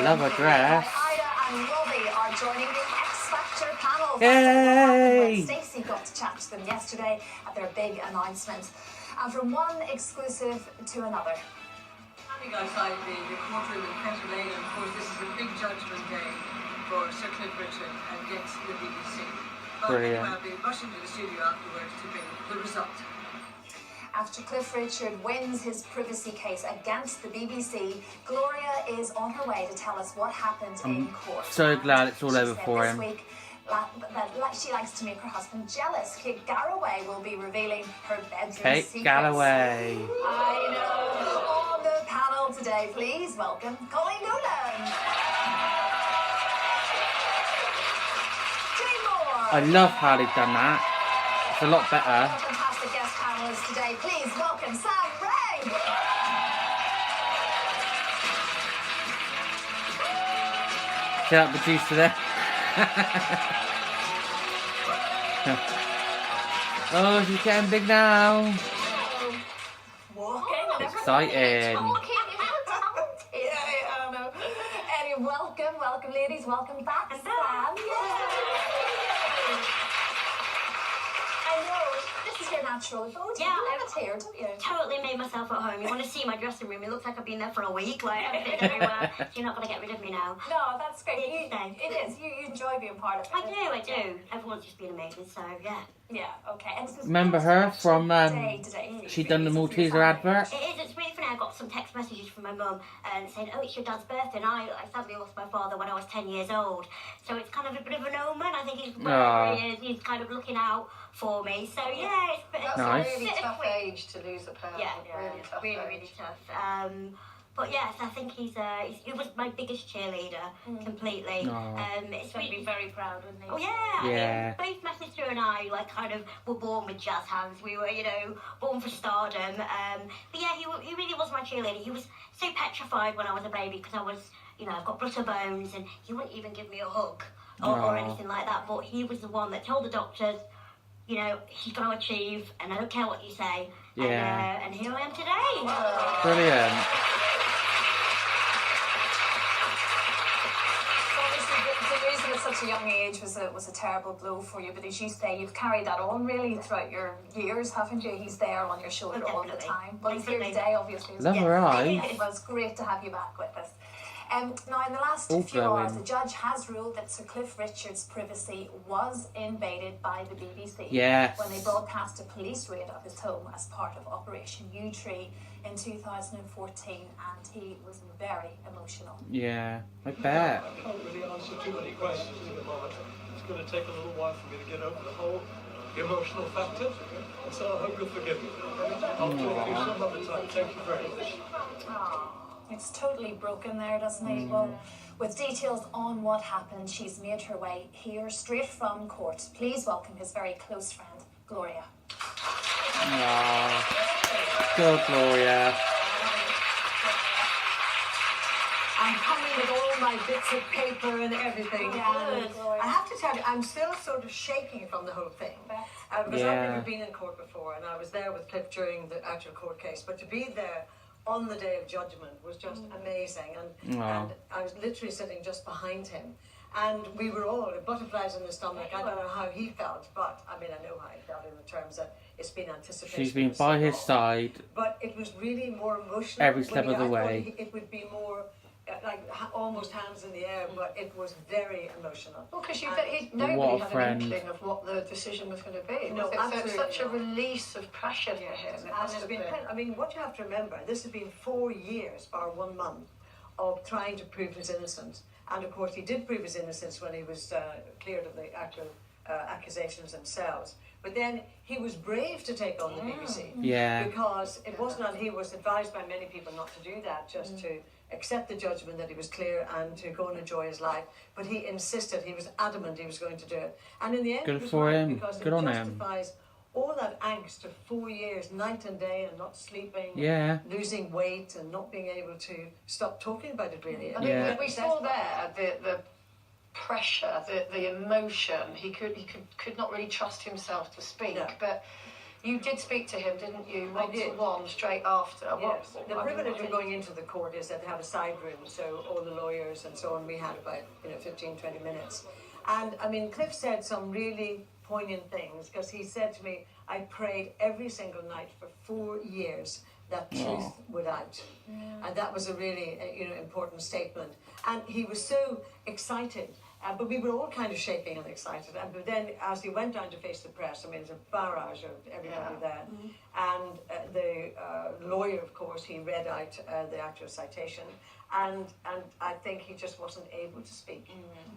Love a dress. Ida and Robbie are joining the X Factor panel. Yay! Stacey got to chat to them yesterday at their big announcement. And from one exclusive to another. Standing outside the courtroom in Penn Lane, and of course this is a big judgment day for Sir Cliff Richard against the BBC. Brilliant. I'll be rushing to the studio afterwards to bring the result. After Cliff Richard wins his privacy case against the BBC, Gloria is on her way to tell us what happened in court. So glad it's all over for him. This week, that she likes to make her husband jealous. Kate Garraway will be revealing her bedroom secrets. Kate Garraway. I know. On the panel today, please welcome Coleen Nolan. Moore. I love how they've done that. It's a lot better. Fantastic guest panelists today. Please welcome Sam Ray. See that producer there? Oh, she's getting big now. Walking. Exciting. Talking. Yeah, I don't know. Anyway, welcome, ladies. Welcome back, Sam. I know. This is your natural abode. Yeah, I have it here, don't you? Totally made myself at home. You want to see my dressing room? It looks like I've been there for a week. Like everything everywhere. You're not gonna get rid of me now. No, that's great. Thanks. It is. You enjoy being part of it. I do. Everyone's just been amazing. So yeah. Yeah. Okay. And this is Remember her from today. she done the Malteser advert? It is. It's really funny. I got some text messages from my mum saying, "Oh, it's your dad's birthday." And I sadly lost my father when I was 10 years old. So it's kind of a bit of an omen. I think he's kind of looking out for me. So yeah, it's That's Nice. a really tough age to lose a parent. Really tough. really tough. But yes, I think he was my biggest cheerleader, completely. It's He'd be very proud, wouldn't he? Oh yeah, Yeah. I mean, both my sister and I kind of were born with jazz hands. We were, born for stardom. But yeah, he really was my cheerleader. He was so petrified when I was a baby because I was, I've got brittle bones, and he wouldn't even give me a hug or anything like that. But he was the one that told the doctors, he's going to achieve, and I don't care what you say. Yeah. And here I am today. Brilliant. At such a young age was a terrible blow for you, but as you say, you've carried that on really throughout your years, haven't you? He's there on your shoulder all the time. But he's here today, obviously. Love her eyes. It was great to have you back with us. Now, in the last All few glowing. hours, the judge has ruled that Sir Cliff Richard's privacy was invaded by the BBC Yes. when they broadcast a police raid of his home as part of Operation U-Tree in 2014, and he was very emotional. Yeah, I bet. I can't really answer too many questions at the moment. It's going to take a little while for me to get over the whole emotional factor, and so I hope you'll forgive me. I'll talk to you some other time. Thank you very much. It's totally broken there, doesn't it? Well, with details on what happened, she's made her way here straight from court. Please welcome his very close friend, Gloria. Go, Gloria. I'm coming with all my bits of paper and everything. And I have to tell you, I'm still sort of shaking from the whole thing. Because I've never been in court before, and I was there with Cliff during the actual court case. But to be there on the day of judgment was just amazing. And I was literally sitting just behind him. And we were all butterflies in the stomach. I don't know how he felt, but I mean, I know how he felt in the terms that it's been anticipated. She's been by his side But it was really more emotional. every step of the I thought way. it would be more almost hands in the air, but it was very emotional. Well, because And nobody What a had friend. an inkling of what the decision was going to be. No, It's absolutely such a not. release of pressure for him. It And must it's have been, been. I mean, what you have to remember, this has been 4 years, bar 1 month, of trying to prove his innocence. And of course, he did prove his innocence when he was cleared of the actual accusations themselves. But then he was brave to take on the BBC. Yeah. Because it wasn't that he was advised by many people not to do that, just to accept the judgment that he was clear and to go and enjoy his life. But he insisted, he was adamant he was going to do it. And in the end, Good it was for right, him. because Good it on him. justifies all that angst of 4 years, night and day, and not sleeping, Yeah. losing weight, and not being able to stop talking about it, really. I mean, Yeah. we saw there the pressure, the emotion. He could not really trust himself to speak, No. but You did speak to him, didn't you? I One to did. one, straight after. Yes. The I mean, privilege of going into the court is that they have a side room, so all the lawyers and so on, we had about 15, 20 minutes. And I mean, Cliff said some really poignant things, because he said to me, I prayed every single night for 4 years that truth would out. And that was a really important statement. And he was so excited. But we were all kind of shaking and excited. But then as he went down to face the press, I mean, there's a barrage of everybody there. And the lawyer, of course, he read out the actual citation. And I think he just wasn't able to speak.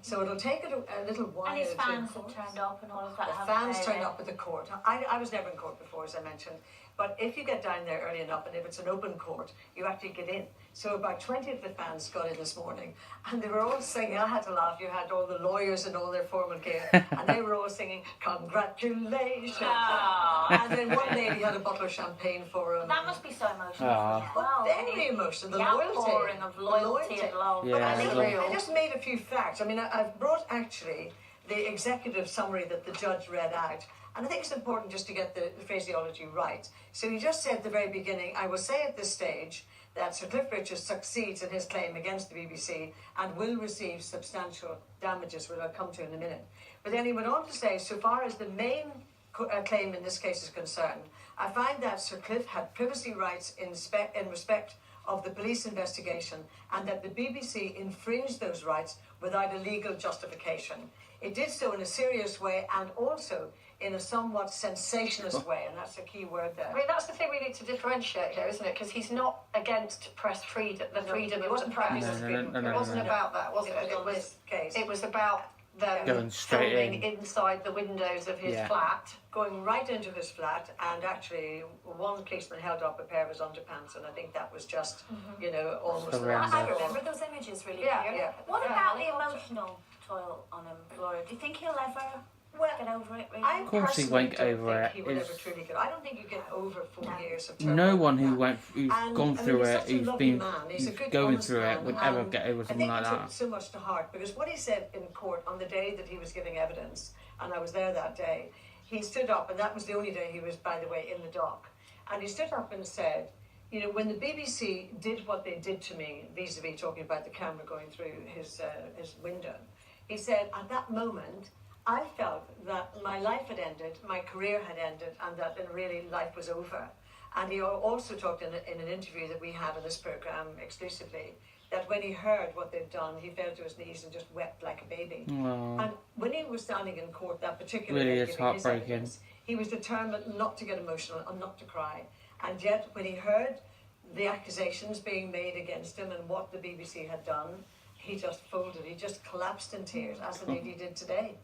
So it'll take it a little while. And his fans have turned up and all of that. The fans turned up at the court. I was never in court before, as I mentioned. But if you get down there early enough, and if it's an open court, you actually get in. So about 20 of the fans got in this morning, and they were all singing. I had to laugh. You had all the lawyers in all their formal gear, and they were all singing, "Congratulations!" And then one lady had a bottle of champagne for him. That must be so emotional. Well, very emotional. The outpouring loyalty. of loyalty and love. Yeah, I just made a few facts. I mean, I've brought actually the executive summary that the judge read out. And I think it's important just to get the phraseology right. So he just said at the very beginning, I will say at this stage that Sir Cliff Richards succeeds in his claim against the BBC and will receive substantial damages, which I'll come to in a minute. But then he went on to say, so far as the main claim in this case is concerned, I find that Sir Cliff had privacy rights in respect of the police investigation, and that the BBC infringed those rights without a legal justification. It did so in a serious way and also in a somewhat sensationalist way, and that's a key word there. I mean, that's the thing we need to differentiate here, isn't it? Because he's not against press freedom, the freedom of the press. It wasn't about that, was it? It was about them Going straight filming in. inside the windows of his flat. Going right into his flat, and actually one policeman held up a pair of his underpants, and I think that was just, almost... Horrendous. I remember those images really clearly. What about the emotional toll on him, Gloria? Do you think he'll ever get over it, really? I Of course he personally won't don't over think it. he would It's- ever truly get. I don't think you get over 4 years of turmoil No one like who's that. And, gone I mean, through he's it, such a who's lovely been man. He's a good, going honest through it, man, would ever and get over something like I think he that. took so much to heart, because what he said in court on the day that he was giving evidence, and I was there that day, he stood up, and that was the only day he was, by the way, in the dock, and he stood up and said, when the BBC did what they did to me, vis-a-vis talking about the camera going through his window, he said, at that moment, I felt that my life had ended, my career had ended, and that really life was over. And he also talked in an interview that we had on this programme exclusively, that when he heard what they'd done, he fell to his knees and just wept like a baby. Wow. And when he was standing in court that particular Really day is giving his heartbreaking. evidence, he was determined not to get emotional and not to cry. And yet, when he heard the accusations being made against him and what the BBC had done, he just folded. He just collapsed in tears, as the lady did today.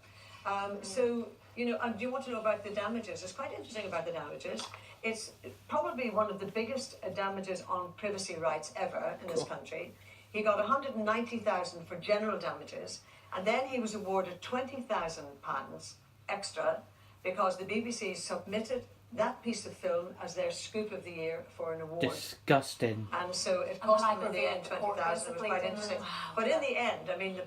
And do you want to know about the damages? It's quite interesting about the damages. It's probably one of the biggest damages on privacy rights ever in this country. He got 190,000 for general damages, and then he was awarded £20,000 extra because the BBC submitted that piece of film as their scoop of the year for an award. Disgusting. And so it cost And them in the end 20,000. It was quite interesting. But in the end, I mean, the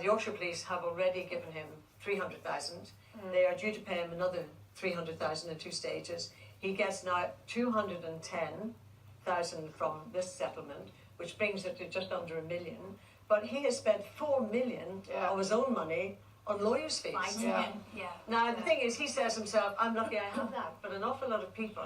Yorkshire police have already given him 300,000. They are due to pay him another 300,000 in 2 stages. He gets now 210,000 from this settlement, which brings it to just under $1 million. But he has spent $4 million of his own money on lawyers' fees. Now the thing is, he says himself, "I'm lucky I have that," but an awful lot of people,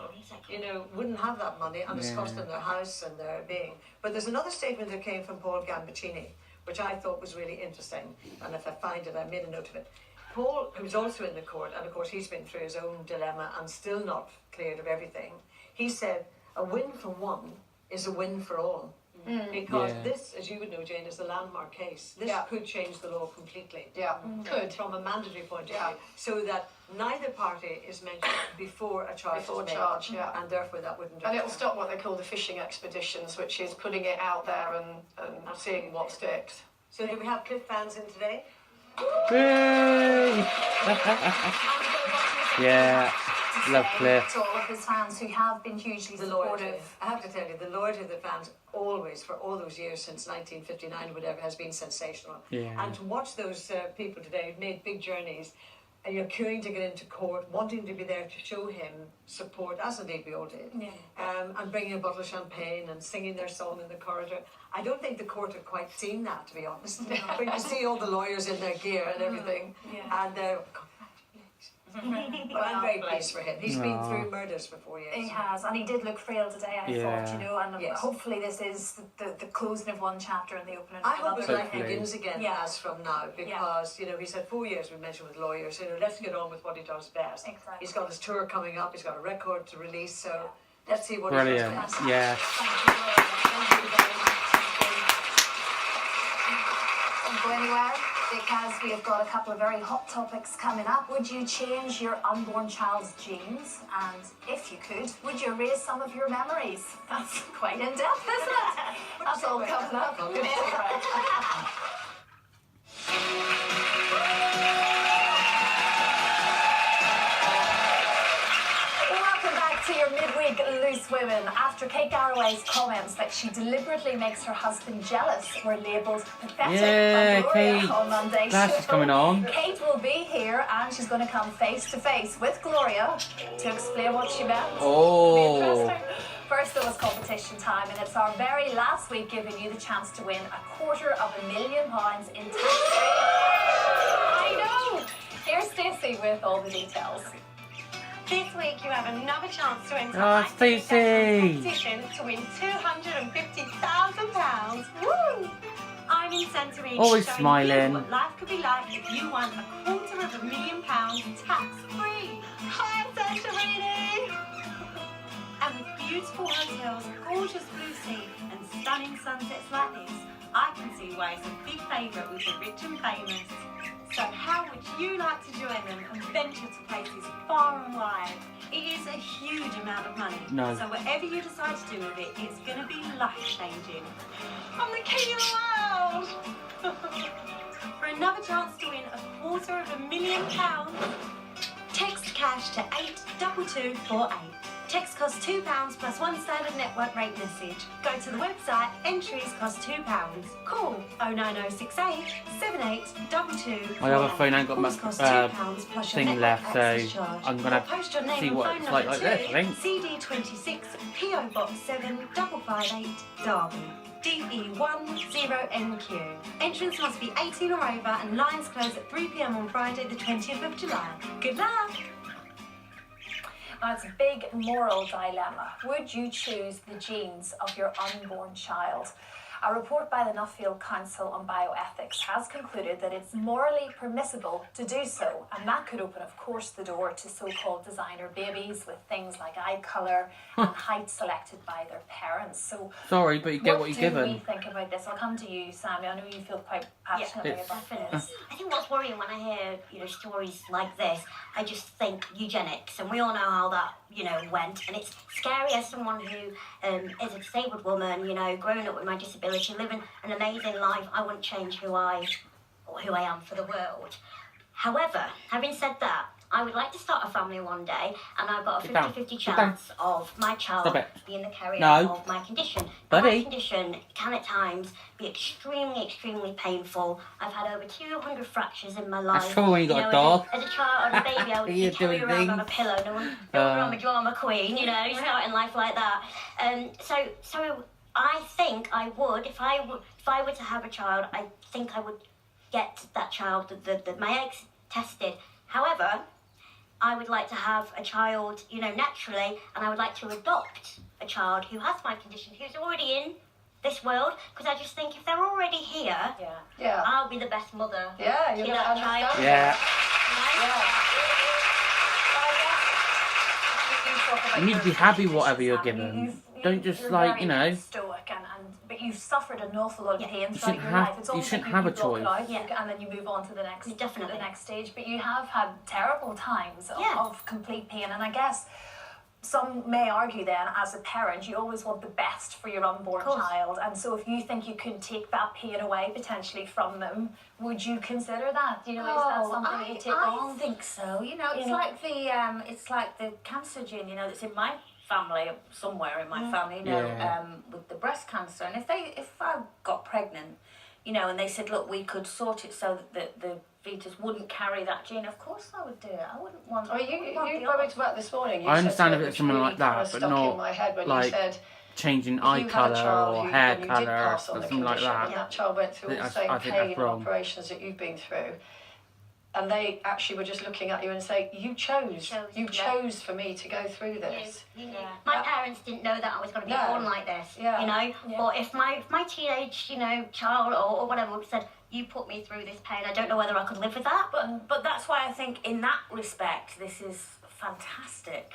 wouldn't have that money, and it's cost them their house and their being. But there's another statement that came from Paul Gambaccini, which I thought was really interesting, and if I find it, I made a note of it. Paul, who's also in the court, and of course he's been through his own dilemma and still not cleared of everything, he said, a win for one is a win for all. Because this, as you would know, Jane, is a landmark case. This could change the law completely. Could. From a mandatory point of view. So that neither party is mentioned before a charge is made. And therefore that wouldn't... And it'll stop what they call the fishing expeditions, which is putting it out there and seeing what sticks. So do we have Cliff fans in today? Yay! Yeah, love Cliff. To all of his fans who have been hugely supportive. I have to tell you, the loyalty of the fans always, for all those years since 1959 or whatever, has been sensational. Yeah. And to watch those people today who've made big journeys, and you're queuing to get into court, wanting to be there to show him support, as indeed we all did, and bringing a bottle of champagne and singing their song in the corridor. I don't think the court had quite seen that, to be honest. When you see all the lawyers in their gear and everything, and but I'm very pleased for him. He's been through murders for 4 years. He has, and he did look frail today, I thought, you know, and hopefully this is the closing of one chapter and the opening of I hope another. his life begins again as from now, because, you know, he's had 4 years, we mentioned, with lawyers. You know, let's get on with what he does best. Exactly. He's got his tour coming up, he's got a record to release, so let's see what Brilliant. he does best. Yeah. Thank you, Gloria. Thank you very much. Don't go anywhere, because we have got a couple of very hot topics coming up. Would you change your unborn child's genes? And if you could, would you erase some of your memories? That's quite in-depth, isn't it? That's all coming up. Welcome back to your midweek Loose Women. After Kate Garraway's comments that she deliberately makes her husband jealous were labelled pathetic by Gloria Kate. on Monday's Glad show. she's coming on. Kate will be here and she's going to come face to face with Gloria to explain what she meant. Oh. It'll be interesting. First, there was competition time, and it's our very last week giving you the chance to win £250,000 in tax-free. I know. Here's Stacey with all the details. This week you have another chance to enter Oh, my Stacey. competition to win £250,000. Woo! I'm in Santorini Always showing smiling. you what life could be like if you won £250,000 tax-free. Hi, Santorini! And with beautiful hotels, gorgeous blue sea and stunning sunsets like this, I can see why it's a big favourite with the rich and famous. So how would you like to join them and venture to places far and wide? It is a huge amount of money. No. So whatever you decide to do with it, it's going to be life-changing. I'm the king of the world! For another chance to win £250,000, text cash to 82248. Text costs £2 plus one standard network rate message. Go to the website, entries cost £2. Call 09068 7822. My other phone ain't got much £2 plus your thing network left, so access charge. I'm gonna Or post your name see and what phone it's number like to this, I think. CD26 PO Box 7558 Derby. DE10NQ. Entrance must be 18 or over and lines close at 3 p.m. on Friday the 20th of July. Good luck! Now, it's a big moral dilemma. Would you choose the genes of your unborn child? A report by the Nuffield Council on Bioethics has concluded that it's morally permissible to do so, and that could open, of course, the door to so-called designer babies with things like eye colour and height selected by their parents. So, Sorry, but you get what you're do we given. think about this? I'll come to you, Sammy. I know you feel quite passionately about this. I think what's worrying when I hear, stories like this, I just think eugenics, and we all know how that, went, and it's scary as someone who is a disabled woman, growing up with my disability, living an amazing life. I wouldn't change who I am for the world. However, having said that, I would like to start a family one day, and I've got a 50-50 chance of my child being the carrier of my condition. Buddy. My condition can at times be extremely, extremely painful. I've had over 200 fractures in my life. That's trouble when you got a dog. As a child, as a baby, I would You're carry doing around on a things. pillow. No one I'm a drama queen, starting life like that. So I think I would, if I were to have a child, I think I would get that child, my eggs tested. However, I would like to have a child, naturally, and I would like to adopt a child who has my condition, who's already in this world, because I just think if they're already here, I'll be the best mother to that child. Yeah. You need to be happy whatever you're given. Don't just Stoic, but you've suffered an awful lot of pain throughout your life. It's almost shouldn't like have you a block it choice. out, and then you move on to the next, Definitely. the next stage. But you have had terrible times of complete pain, and I guess some may argue then, as a parent, you always want the best for your unborn child, and so if you think you could take that pain away potentially from them, would you consider that? Is that something that you take on? I think so. It's like the cancer gene. That's in my family, somewhere in my family. With the breast cancer, and if I got pregnant, and they said, look, we could sort it so that the fetus wouldn't carry that gene, of course I would do it. I wouldn't want. Oh, you worried about this morning. You I said understand if something it's someone which like that, really but stuck not in my head when like you said changing if eye you had a colour child or who- hair and you did colour or pass on the something like condition, that. and that child went through all the same I think pain that's and wrong. operations that you've been through, and they actually were just looking at you and saying, you chose for me to go through this. My parents didn't know that I was going to be No. born like this, Yeah. you know. Yeah. But if my teenage, child or whatever said, "You put me through this pain," I don't know whether I could live with that. But that's why I think in that respect this is fantastic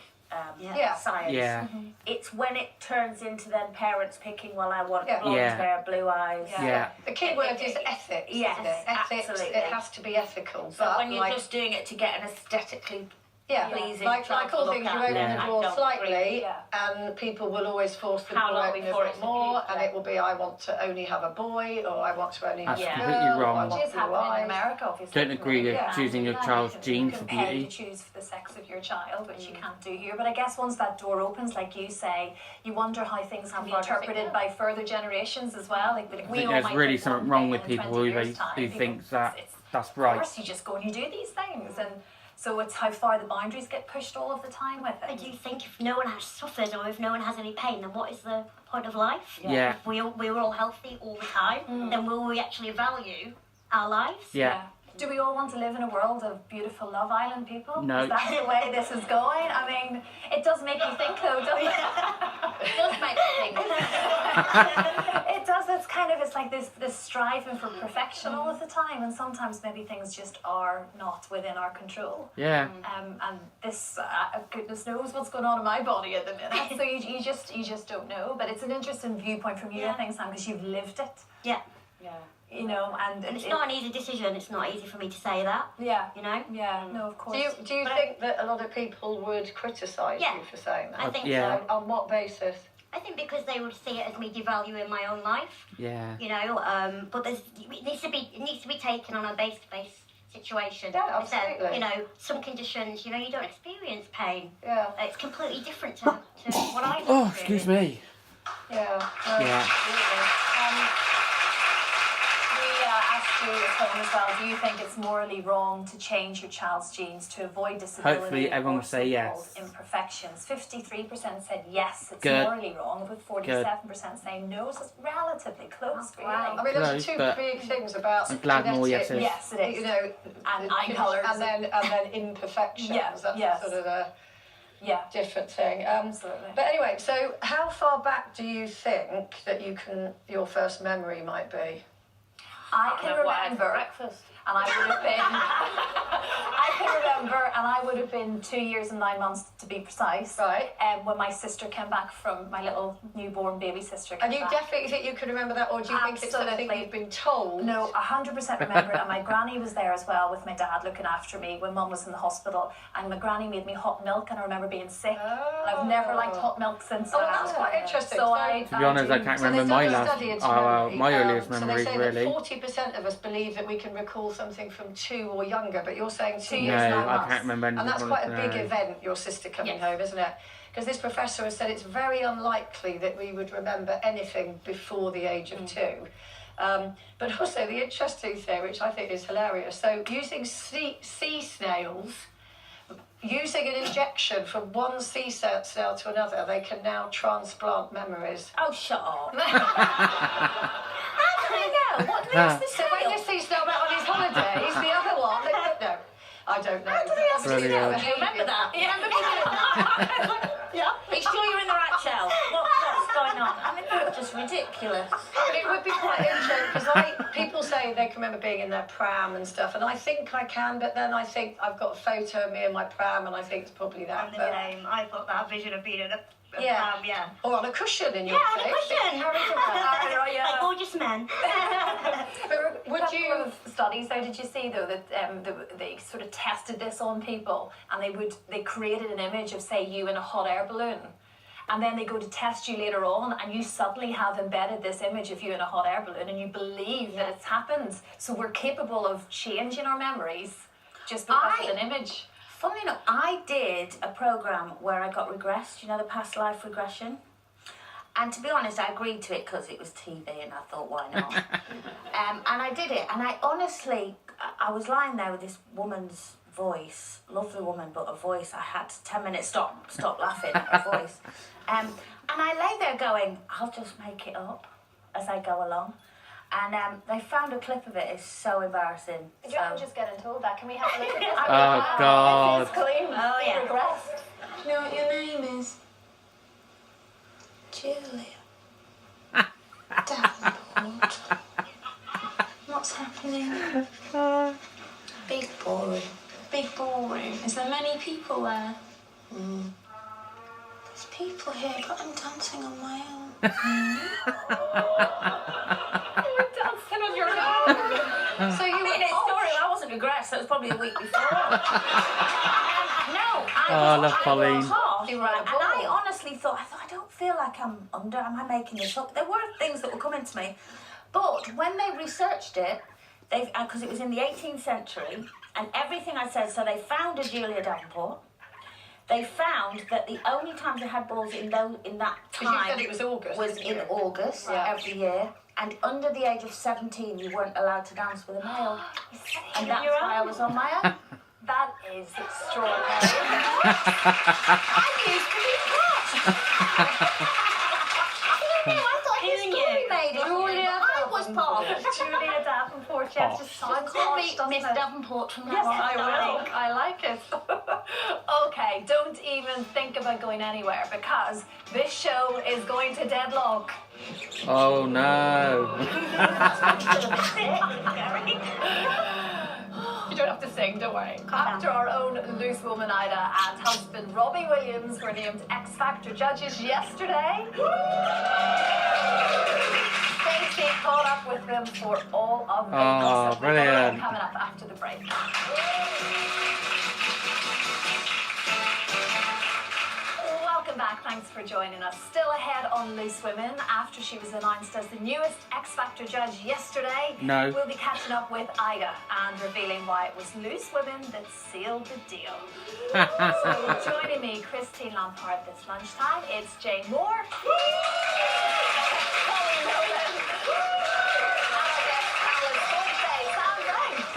science. Yeah. It's when it turns into then parents picking, well, I want Yeah. blonde Yeah. hair, blue eyes. Yeah. The key word is ethics. Yes, isn't it? Ethics. absolutely. It has to be ethical. But But when you're like, just doing it to get an aesthetically like pleasing child all to things, look you at, open then the I door don't slightly, agree. and people will always force them How to long open a before bit it's more, abused, and yeah. it will be, I want to only have a boy, or I want to only have That's a girl, completely or wrong. I Which want is blue happening in eyes. America, obviously. Don't agree with Yeah. choosing your child's gene for You can pay beauty. to choose the sex of your child, which you can't do here. But I guess once that door opens, like you say, you wonder how things can be interpreted by further generations as well. Like I think there's really something wrong with people who think that that's Of right. course, you just go and you do these things, and so it's how far the boundaries get pushed all of the time with I it. do think if no one has suffered or if no one has any pain, then what is the point of life? Yeah. If we were all healthy all the time, then will we actually value our lives? Yeah. Do we all want to live in a world of beautiful Love Island people? No. Is that the way this is going? I mean, it does make you think though, doesn't it? It does make you think. It does. It's like this striving for perfection all of the time, and sometimes maybe things just are not within our control. Yeah. And this, goodness knows what's going on in my body at the minute. So you just don't know. But it's an interesting viewpoint from you, I think, Sam, because you've lived it. Yeah. Yeah. And And it's not an easy decision. It's not easy for me to say that. Yeah. Yeah. No, of course. Do you think that a lot of people would criticise Yeah. you for saying that? I think Yeah. so. On what basis? I think because they would see it as me devaluing my own life. Yeah. But it needs to be taken on a base-to-base situation. Yeah, Instead, absolutely. some conditions, you don't experience pain. Yeah. It's completely different to what I Oh, excuse me. Yeah. Yeah. We asked you at home as well, do you think it's morally wrong to change your child's genes to avoid disability? Hopefully everyone or will say yes. so-called imperfections? 53% said yes, it's Good. morally wrong, with 47% saying no, so it's relatively close, really. I mean, those Close, are two but big things about I'm glad more genetics. yeses. Yes, it is. And eye and colours. and then imperfections. Yeah, That's yes. sort of a Yeah, different thing. absolutely. But anyway, so how far back do you think that your first memory might be? I can remember, breakfast. and I would have been, I can remember, and I would have been 2 years and 9 months to be precise. Right. When my sister came back from, my little newborn baby sister came And you back. definitely think you can remember that, or do you think it's something Absolutely. you've been told? No, 100% remember it. And my granny was there as well with my dad looking after me when mum was in the hospital. And my granny made me hot milk, and I remember being sick. And I've never liked hot milk since. Oh, that's quite interesting. So To be honest, I can't remember my earliest so memories they say really. that 40% of us believe that we can recall something from 2 or younger, but you're saying 2 No, years, 9 I months. can't remember anything And that's from quite a it, big no. event, your sister coming Yes. home, isn't it? Because this professor has said it's very unlikely that we would remember anything before the age of 2. But also the interesting thing, which I think is hilarious, so using sea snails, using an injection from one sea snail to another, they can now transplant memories. Oh, shut up. How do they know? What do they ask the So when you see Snail back on his holidays, the other one, no, I don't know. Brilliant. Do you remember that? Yeah. Yeah. Are you sure you're in the right shell? What's going on? I mean, that's just ridiculous. But it would be quite interesting because people say they can remember being in their pram and stuff, and I think I can, but then I think I've got a photo of me in my pram, and I think it's probably that. I'm the but- same. I've got that vision of being in a Yeah. pram, yeah. Or on a cushion in your Yeah, on a case. cushion. Like gorgeous men. But would Couple you? of studies though, did you see though that they sort of tested this on people, and they created an image of, say, you in a hot air balloon, and then they go to test you later on, and you suddenly have embedded this image of you in a hot air balloon, and you believe that it's happened. So we're capable of changing our memories just because of an image. Funnily enough, I did a program where I got regressed, the past life regression. And to be honest, I agreed to it because it was TV and I thought, why not? And I did it. And I honestly, I was lying there with this woman's voice, lovely woman, but a voice, I had 10 minutes, stop laughing at her voice. And I lay there going, I'll just make it up as I go along. And they found a clip of it. It's so embarrassing. Do you just getting told that? Can we have a look at this? Oh, God. This is Coleen. Oh, yeah. Regressed. You know what your name is? Julia. Davenport. What's happening? Big ballroom. Big ballroom. Is there many people there? There's people here, but I'm dancing on my own. You're dancing on your own. So you mean it's story? I wasn't regressed. That was probably a week before. I love Coleen. And I honestly thought, I don't feel like I'm under. Am I making this up? There were things that were coming to me, but when they researched it, because it was in the 18th century, and everything I said. So they found a Julia Davenport. They found that the only times they had balls in that Because you time said it was August. was in August Right. every year. And under the age of 17, you weren't allowed to dance with a male. And that's why I was on my own. That is extraordinary. I used to be hot. I thought his story made it. Julia I was part. Julia Davenport. Yes, just sounds Call me harsh, doesn't Miss it? Davenport from Yes, now on. I will. I like it. Okay, don't even think about going anywhere because this show is going to deadlock. Oh, no. You don't have to sing, don't worry. After our own loose woman Ida and husband Robbie Williams were named X Factor judges yesterday, Stacey caught up with them for all of the gossip. Brilliant. Coming up after the break. Welcome back. Thanks for joining us. Still ahead on Loose Women after she was announced as the newest X Factor judge yesterday. No. We'll be catching up with Ida and revealing why it was Loose Women that sealed the deal. So joining me, Christine Lampard this lunchtime. It's Jane Moore. Coleen Nolan.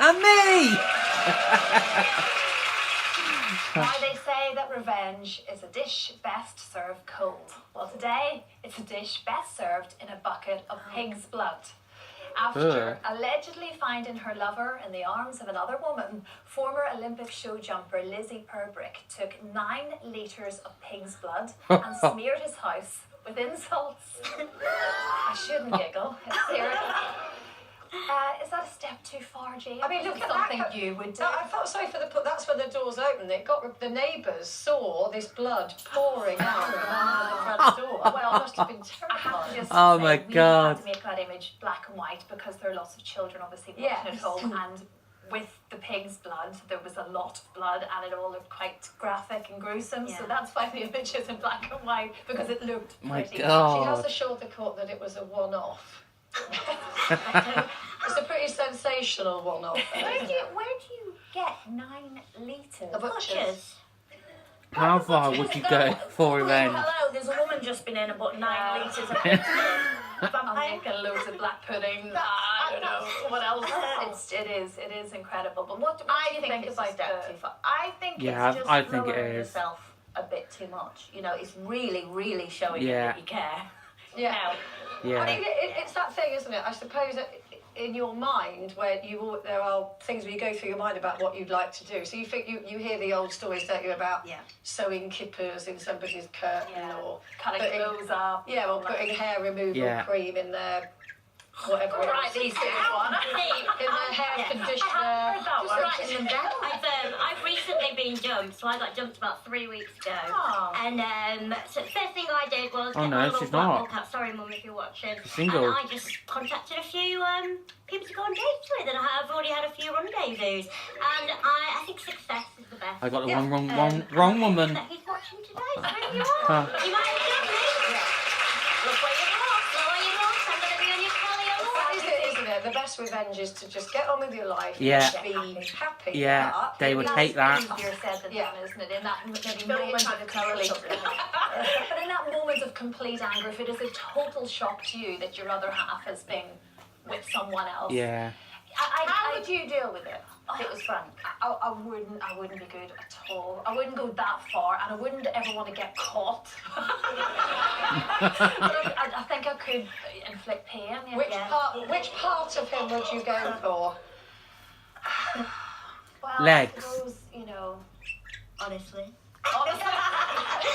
And me! Now they say that revenge is a dish best served cold. Well, today it's a dish best served in a bucket of pig's blood. After allegedly finding her lover in the arms of another woman, former Olympic show jumper Lizzie Perbrick took 9 litres of pig's blood and smeared his house with insults. I shouldn't giggle. It's serious. Is that a step too far, Jane? I mean, look at something that. you would do. No, I felt sorry for that's when the doors opened. It got the neighbours saw this blood pouring out of the front door. Well, it must have been I have to terrifying. just Oh say, my we God. had to make that image black and white because there are lots of children obviously watching Yes. at home, and with the pig's blood there was a lot of blood and it all looked quite graphic and gruesome. So Yeah. that's why the image is in black and white, because it looked My pretty. She God. has assured the court that it was a one-off. It's a pretty sensational one-off. Where do you get 9 litres? The butchers. How far would you go for revenge? Hello, there's a woman just been in and bought 9 litres of pig's blood. I'm making loads of black pudding. I don't know what else. It is incredible. But what do you think it's about a step too far. I think Yeah, it's just I think it lowering is. yourself a bit too much. You know, it's really, really showing Yeah. that you care. Yeah. Now, I Yeah. mean, it's that thing, isn't it? I suppose that in your mind, where there are things where you go through your mind about what you'd like to do. So you think you hear the old stories, don't you, about sewing kippers in somebody's curtain or cutting putting- clothes up? Yeah, or putting hair removal cream in their whatever. Right, these things one. In their hair conditioner. That one. writing them down. I've recently been jumped, so I got jumped about 3 weeks ago. Oh. And so the first thing I did was Oh, get no, my little she's black not. book out. Sorry, Mum, if you're watching. She's single. And I just contacted a few people to go on dates with, and I've already had a few rendezvous. And I think success is the best. I got the wrong woman. He's watching today, so there you are. You might have done me. Look where you lost. Look where you lost. I'm going to be on your telly a lot. That is it, isn't it? The best best revenge is to just get on with your life Yeah. and be happy. Yeah, But they would That's take that. easier said than Yeah. done, isn't it? In that maybe Billy moment trying of to tell us complete, something. but in that moment of complete anger, if it is a total shock to you that your other half has been with someone else, Yeah. How would you deal with it if it was Frank? I wouldn't be good at all. I wouldn't go that far, and I wouldn't ever want to get caught. But I think I could inflict pain. Yeah. Which part of him would you go for? Well, Legs. I suppose, you know, Honestly.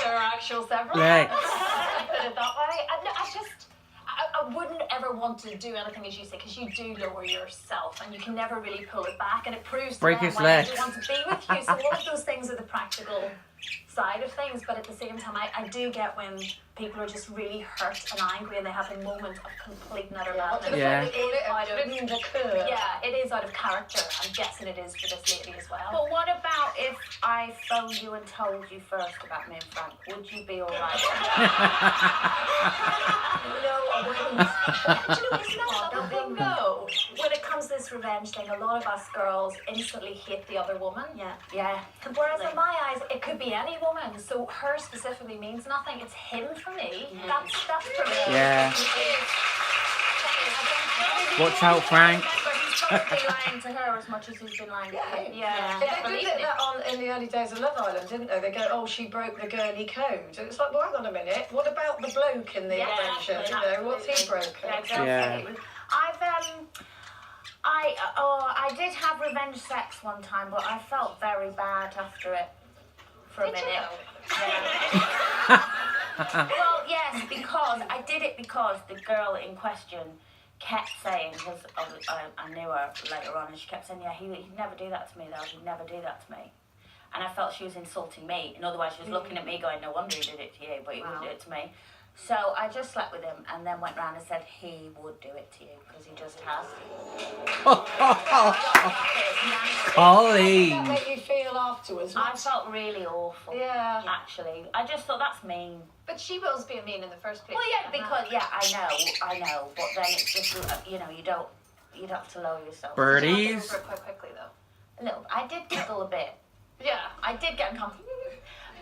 there are actual several. Legs. Put it that way. I wouldn't ever want to do anything, as you say, because you do lower yourself and you can never really pull it back, and it proves to Break them his why legs. they want to be with you. So all of those things are the practical side of things, but at the same time, I do get when people are just really hurt and angry and they have a moment of complete and utter madness. Yeah. It is out of, The curve. yeah, it is out of character. I'm guessing it is for this lady as well. But what about if I phoned you and told you first about me and Frank? Would you be all right? No, I wouldn't. Do you know, isn't that something though? No. When it comes to this revenge thing, a lot of us girls instantly hate the other woman. Yeah. Whereas in my eyes, it could be any woman. So her specifically means nothing. It's him for me. That's for me. Yeah. Watch out, Frank. But he's probably lying to her as much as he's been lying to you. Yeah. They did that in the early days of Love Island, didn't they? They go, oh, she broke the girly code. And it's like, well, hang on a minute. What about the bloke in the adventure? You know, what's he broken? Yeah. I did have revenge sex one time, but I felt very bad after it for a minute. Yeah. Well, yes, because I did it because the girl in question kept saying, because I knew her later on, and she kept saying, yeah, he'd never do that to me, though. He'd never do that to me. And I felt she was insulting me. In other words, she was looking at me going, no wonder he did it to you, but he wouldn't do it to me. So I just slept with him and then went round and said he would do it to you, because he just has. Colleen. How did that make you feel afterwards? I felt really awful. Yeah. Actually, I just thought that's mean. But she was being mean in the first place. Well, yeah, because I know, but then it's just you know you'd have to lower yourself. Birdies. Quite quickly though. No, I did giggle a bit, Yeah, I did get uncomfortable.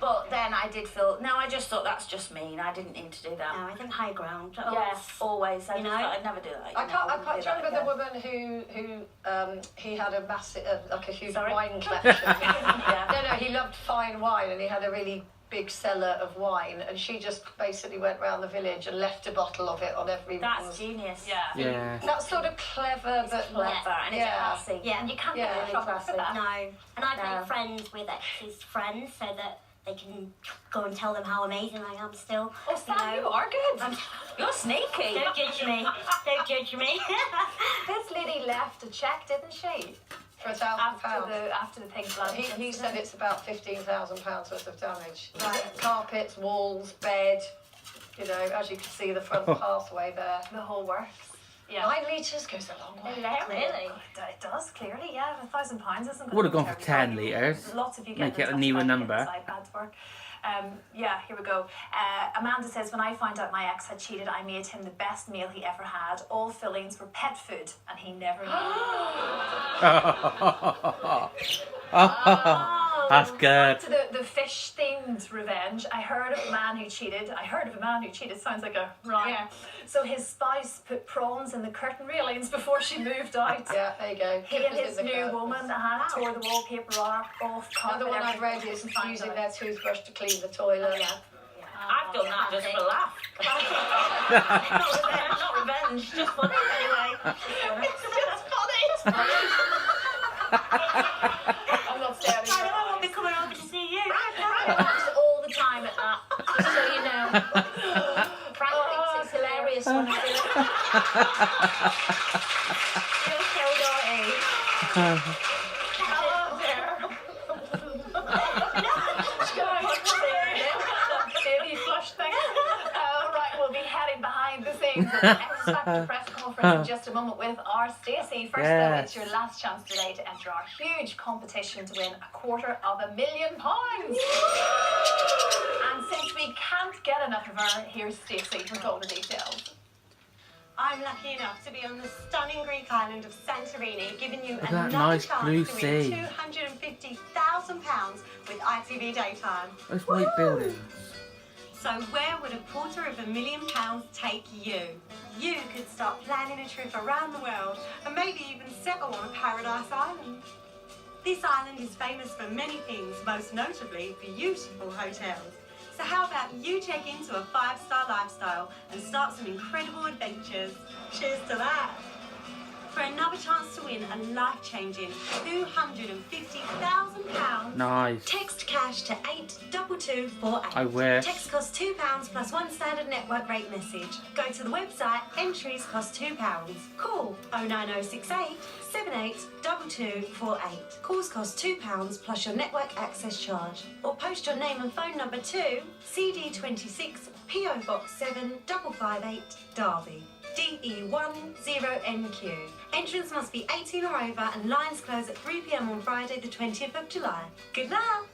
but then I did feel. No, I just thought that's just mean. I didn't need to do that. No, I think high ground. Yes, always. I You just know? thought I'd never do that. I can't. wouldn't Do do you that remember the again. woman who he had a massive, like a huge Sorry? wine collection? Yeah. No, he loved fine wine, and he had a really big cellar of wine, and she just basically went round the village and left a bottle of it on every. That's genius. Yeah. Yeah. That's sort of clever, but Clever and it's classy. Yeah. And you can't Yeah. get in trouble for that. No. And I've No. made friends with ex's friends so that they can go and tell them how amazing I am still. Oh, Sam, you are good. You're sneaky. Don't judge me. Don't judge me. This lady left a check, didn't she? for £1,000. After the pig blood. He said it's about £15,000 worth of damage. Right. Carpets, walls, bed. You know, as you can see, the front pathway there. The whole works. Yeah. 9 litres goes a long way. Really? It does, clearly, yeah. £1,000 isn't Would have gone for terribly 10 litres. Lots of you Make get it a newer number. iPads work. Yeah, here we go. Amanda says, when I found out my ex had cheated, I made him the best meal he ever had. All fillings were pet food, and he never knew. That's good. To the fish-themed revenge, I heard of a man who cheated. Sounds like a rhyme. Yeah. So his spouse put prawns in the curtain railings before she moved out. Yeah, there you go. He and his new woman tore the wallpaper off. Another one I've read is using their toothbrush to clean the toilet. I've done that just for a laugh. Not revenge, just funny anyway. It's just funny. I'm not staring. I know I won't be coming over to see you. I watch all the time at that, just so you know. Frank thinks it's hilarious when I do it. You're so naughty. Hello there. Baby flush thing. Right, we'll be heading behind the scenes of the X Factor press conference in just a moment with our Stacey. First, though, it's your last chance today to enter our huge competition to win £250,000. And since we can't get enough of her, here's Stacey with all the details. I'm lucky enough to be on the stunning Greek island of Santorini, giving you Look at that another nice chance blue to sea. win £250,000 with ITV Daytime. Those white buildings. So where would £250,000 take you? You could start planning a trip around the world and maybe even settle on a paradise island. This island is famous for many things, most notably beautiful hotels. So how about you check into a 5-star lifestyle and start some incredible adventures? Cheers to that. For another chance to win a life-changing £250,000. Nice. Text cash to 82248. I wish. Text costs £2 plus one standard network rate message. Go to the website, entries cost £2. Call 09068 782248. Calls cost £2 plus your network access charge. Or post your name and phone number to CD26 PO Box 7558 Derby. DE10NQ. Entrance must be 18 or over and lines close at 3 p.m. on Friday the 20th of July. Good luck!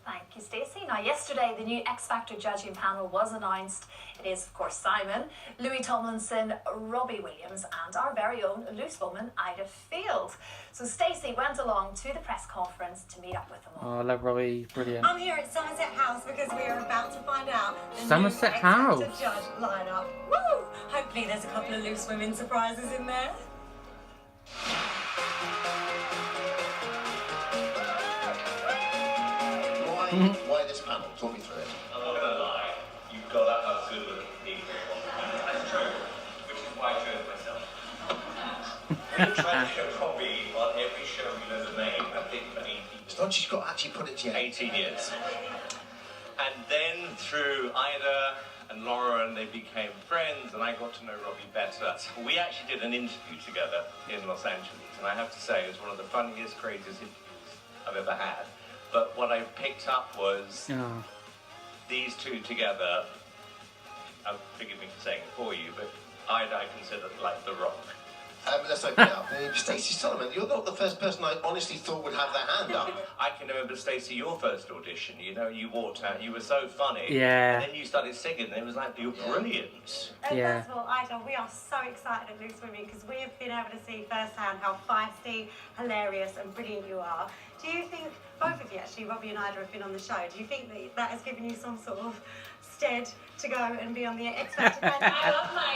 Thank you, Stacey. Now, yesterday, the new X Factor judging panel was announced. It is, of course, Simon, Louis Tomlinson, Robbie Williams, and our very own loose woman, Ida Field. So Stacey went along to the press conference to meet up with them all. Oh, I love Robbie. Brilliant. I'm here at Somerset House because we are about to find out the Somerset new X House. Factor judge lineup. Woo! Hopefully there's a couple of loose women surprises in there. Why this panel? Talk me through it. I'm not going to lie, you've got that much good looking people. That's true, which is why I chose myself. We've tried to show Robbie on every show you've ever made, I think for 18 years. It's not she's got actually put it to you. 18 years. And then through Ida and Laura, and they became friends, and I got to know Robbie better. We actually did an interview together in Los Angeles, and I have to say it was one of the funniest, craziest interviews I've ever had. But what I picked up was these two together, forgive me for saying it for you, but I consider like The Rock. Let's open it up. Stacey Solomon, you're not the first person I honestly thought would have their hand up. I can remember, Stacey, your first audition. You know, you walked out, you were so funny. Yeah. And then you started singing, and it was like, you're brilliant. Yeah. First of all, Ida, we are so excited at Loose Women because we have been able to see firsthand how feisty, hilarious and brilliant you are. Do you think, both of you actually, Robbie and Ida have been on the show, do you think that that has given you some sort of stead to go and be on the X Factor panel? I love my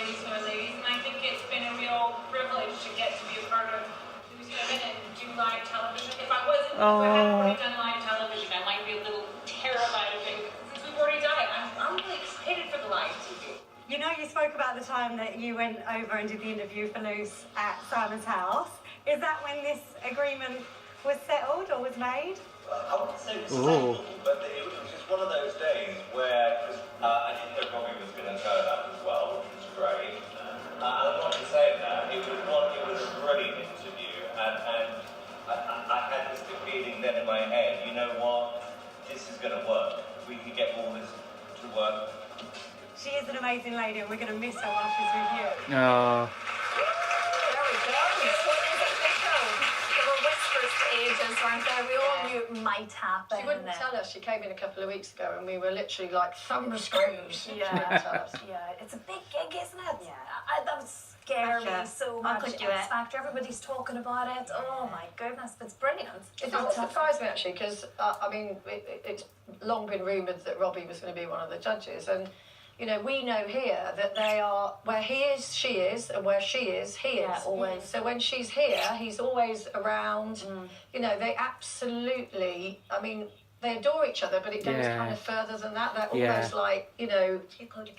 Loose Women ladies, and I think it's been a real privilege to get to be a part of Loose Women and do live television. If I hadn't already done live television, I might be a little terrified of it. Since we've already done it, I'm really excited for the live TV. You know, you spoke about the time that you went over and did the interview for Loose at Simon's house. Is that when this agreement was settled or was made? I wouldn't say it was settled, but it was just one of those days where I didn't know Robbie was going to turn up as well, which was great. I'm not saying that. It was a brilliant interview, and I had this feeling then in my head, you know what, this is going to work. We can get all this to work. She is an amazing lady and we're going to miss her while she's with you. Oh. There we go. There were whispers for ages, weren't there? We all knew it might happen. She wouldn't tell us. She came in a couple of weeks ago and we were literally like, thunder screams. Yeah, it's a big gig, isn't it? Yeah. That would scare me so much. I could do X it. Factor, everybody's talking about it. Oh my goodness, it's brilliant. It doesn't surprise me actually because, I mean, it's long been rumoured that Robbie was going to be one of the judges and you know, we know here that they are, where he is, she is, and where she is, he is. Always. So when she's here, he's always around. You know, they absolutely, I mean, they adore each other, but it goes kind of further than that. They're almost like, you know,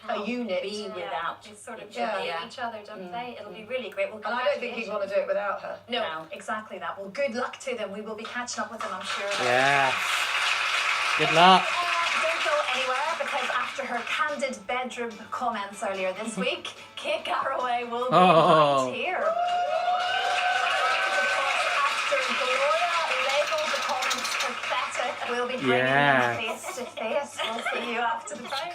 a unit. Be without. They sort of each other, don't they? It'll be really great. Well, and I don't think he'd want to do it without her. No, exactly that. Well, good luck to them. We will be catching up with them, I'm sure. Yeah. Good luck. Don't go anywhere because after her candid bedroom comments earlier this week, Kate Garraway will be right here. After Gloria labelled the comments pathetic, we'll be bringing them face to face. We'll see you after the break.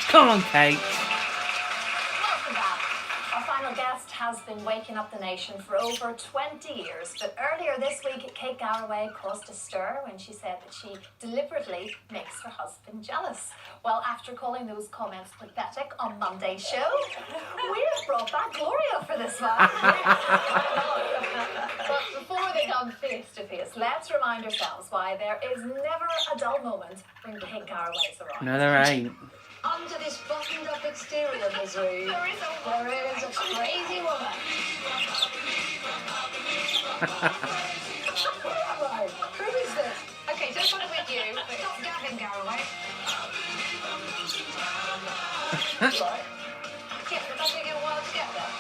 Come on, Kate. Welcome back. Our final guest has been waking up the nation for over 20 years, but earlier this week, Kate Garraway caused a stir when she said that she deliberately makes her husband jealous. Well, after calling those comments pathetic on Monday's show, we have brought back Gloria for this one. But before they come face to face, let's remind ourselves why there is never a dull moment when Kate Garraway's around. No, there ain't. Under this buttoned up exterior misery, there is a crazy woman. Who is this? Okay, just want to with you. Stop gabbing, Garraway. Right. Yeah, but doesn't it get a while to get there?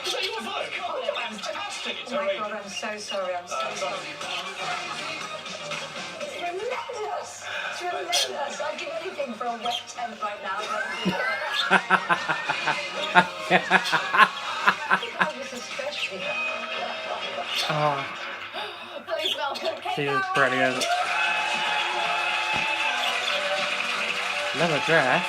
Is that your vote? Oh, fantastic. It's Oh my God, I'm so sorry. I'm so sorry. It's relentless. I'd give anything for a wet tent right now. I was especially. Oh, Please welcome Kate she was Garraway. brilliant. Love her dress.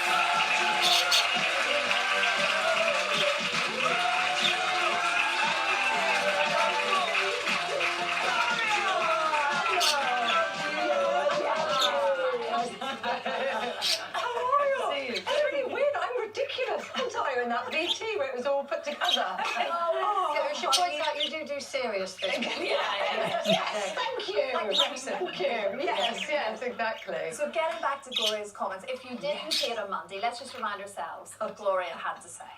In that BT where it was all put together. Yeah, we should point out you do serious things. Yes, thank you. Thank you. Yes, exactly. So getting back to Gloria's comments, if you didn't see it on Monday, let's just remind ourselves what Gloria had to say.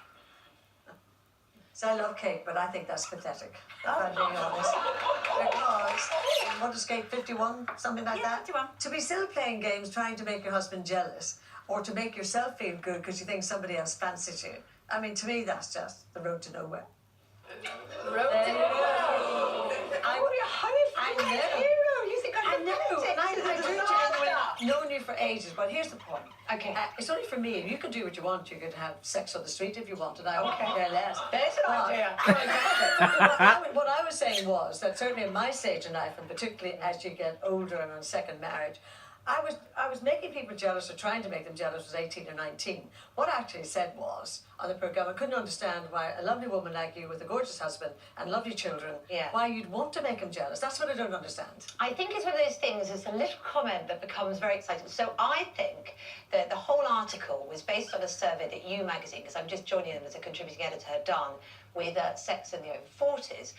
So I love Kate, but I think that's pathetic, if I'm being honest. Because, what is Kate, 51? Something like that? 51. To be still playing games trying to make your husband jealous, or to make yourself feel good because you think somebody else fancies you. I mean, to me, that's just the road to nowhere. Road to nowhere. I know. You think I'm I've known you for ages, but here's the point. Okay. It's only for me. You can do what you want. You could have sex on the street if you want, and I won't care less. There's an idea. What I was saying was that certainly in my stage in life, and particularly as you get older and on second marriage, I was making people jealous or trying to make them jealous was 18 or 19. What I actually said was, on the programme, I couldn't understand why a lovely woman like you with a gorgeous husband and lovely children, why you'd want to make him jealous. That's what I don't understand. I think it's one of those things, it's a little comment that becomes very exciting. So I think that the whole article was based on a survey that You magazine, because I'm just joining them as a contributing editor, had done with sex in the over 40s,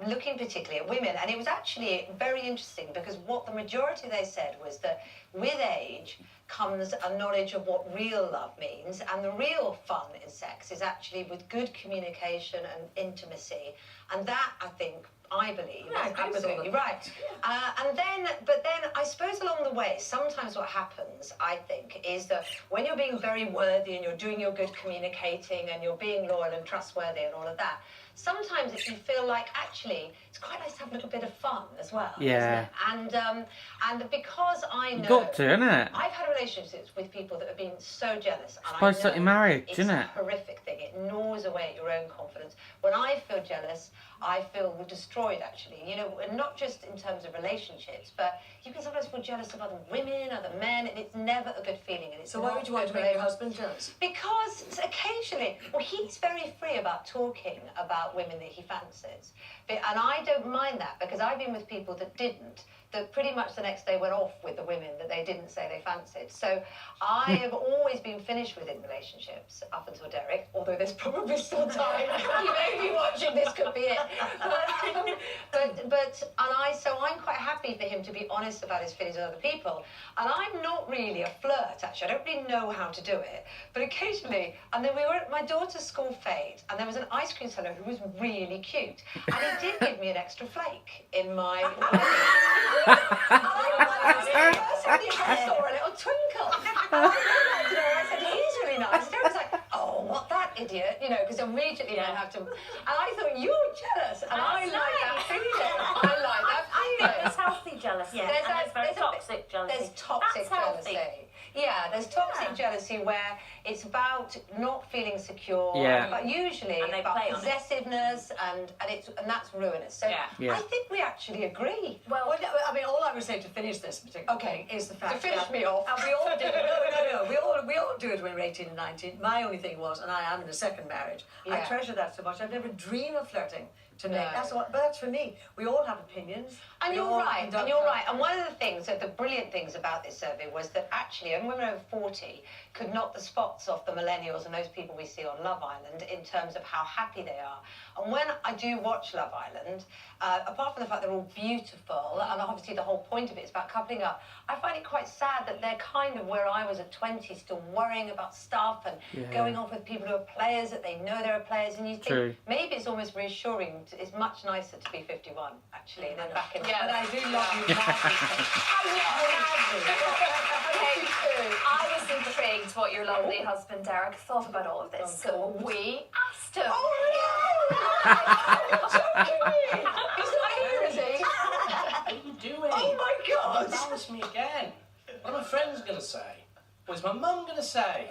looking particularly at women. And it was actually very interesting because what the majority they said was that with age comes a knowledge of what real love means, and the real fun in sex is actually with good communication and intimacy. And that, I believe, is absolutely right. But then I suppose along the way, sometimes what happens, I think, is that when you're being very worthy and you're doing your good communicating and you're being loyal and trustworthy and all of that, sometimes you feel like actually it's quite nice to have a little bit of fun as well. Yeah. Isn't it? And because I know, Got to, innit? I've had relationships with people that have been so jealous. And Supposed to be married, it's isn't a it? horrific thing. It gnaws away at your own confidence. When I feel jealous, I feel destroyed, actually. You know, and not just in terms of relationships, but you can sometimes feel jealous of other women, other men, and it's never a good feeling. And it's So why would you want to make your husband jealous? Because occasionally, well, he's very free about talking about women that he fancies. And I don't mind that, because I've been with people that didn't, that pretty much the next day went off with the women that they didn't say they fancied. So I have always been finished within relationships up until Derek, although there's probably still time. You may be watching, this could be it. So I'm quite happy for him to be honest about his feelings with other people. And I'm not really a flirt, actually. I don't really know how to do it. But occasionally, and then we were at my daughter's school fete, and there was an ice cream seller who was really cute. And he did give me an extra flake in my... I saw a little twinkle. I said, he's really nice. And was like, oh, what that idiot? You know, because immediately I have to... And I thought, you're jealous. And I like that feeling. I think there's healthy jealousy. Yeah. And there's very toxic jealousy. There's toxic jealousy. Yeah, There's toxic jealousy where it's about not feeling secure, but usually and they about play on it. possessiveness, and that's ruinous. So Yeah. I think we actually agree. Well, I mean, all I would say to finish this particular thing is the fact To finish that me off. And we all do. No. We all do it when we're 18 and 19. My only thing was, and I am in a second marriage, I Yeah. treasure that so much. I'd never dream of flirting to me. No. But that's for me. We all have opinions. And We you're all right, conduct and you're our- right. And one of the things, the brilliant things about this survey was that actually, and women over 40 could knock the spots off the millennials and those people we see on Love Island in terms of how happy they are. And when I do watch Love Island, apart from the fact they're all beautiful, and obviously the whole point of it is about coupling up, I find it quite sad that they're kind of where I was at 20, still worrying about stuff and going off with people who are players, that they know they're players, and you think maybe it's almost reassuring. It's much nicer to be 51, actually, than back in the But I do love you madly. I was intrigued what your lovely husband Derek thought about all of this, so we asked him. He's not here, is he? What are you doing? Oh my God! Embarrass me again. What are my friends going to say? What's my mum going to say?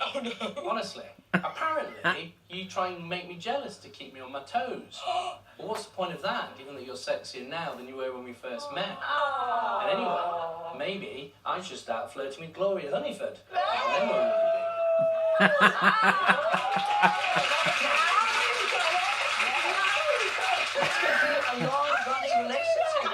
Honestly. Apparently, you try and make me jealous to keep me on my toes. Well, what's the point of that, given that you're sexier now than you were when we first met? And anyway, maybe I should start flirting with Gloria Honeyford. Then what will we do? A long-running relationship.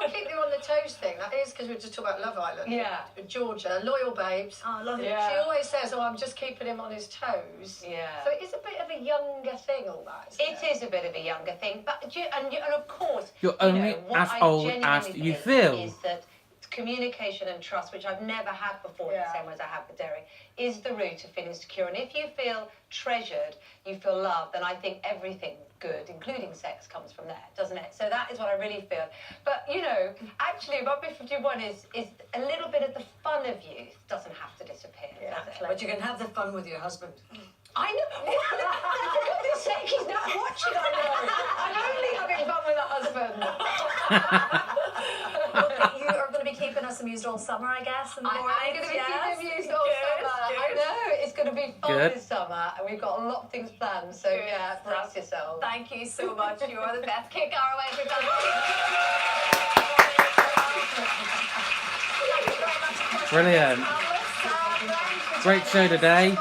I think they're on the toes thing. That is because we were just talking about Love Island. Yeah. Georgia, loyal babes. Oh, love it. She always says, "Oh, I'm just keeping him on his toes." Yeah. So it is a bit of a younger thing, all that. It is a bit of a younger thing, but and of course, You're only what as I old genuinely as you think feel. Is that communication and trust, which I've never had before in the same way as I have with Derek, is the root of feeling secure. And if you feel treasured, you feel loved, then I think everything good, including sex, comes from there, doesn't it? So that is what I really feel. But actually, Rugby 51 is a little bit of the fun of youth doesn't have to disappear. Does it? But you can have the fun with your husband. I know. For goodness sake, he's not watching. I know. I'm only having fun with a husband. You are going to be keeping us amused all summer, I guess, in the morning. I'm going to be keeping amused all summer. I know. It's going to be fun this summer, and we've got a lot of things planned. So, brace yourselves. Thank you so much. You are the best. Kate Garraway, everybody. Brilliant. Great show today. And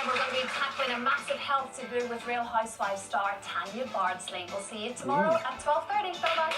we're going to be tackling a massive health taboo with Real Housewives star Tanya Bardsley. We'll see you tomorrow at 12:30. Bye-bye.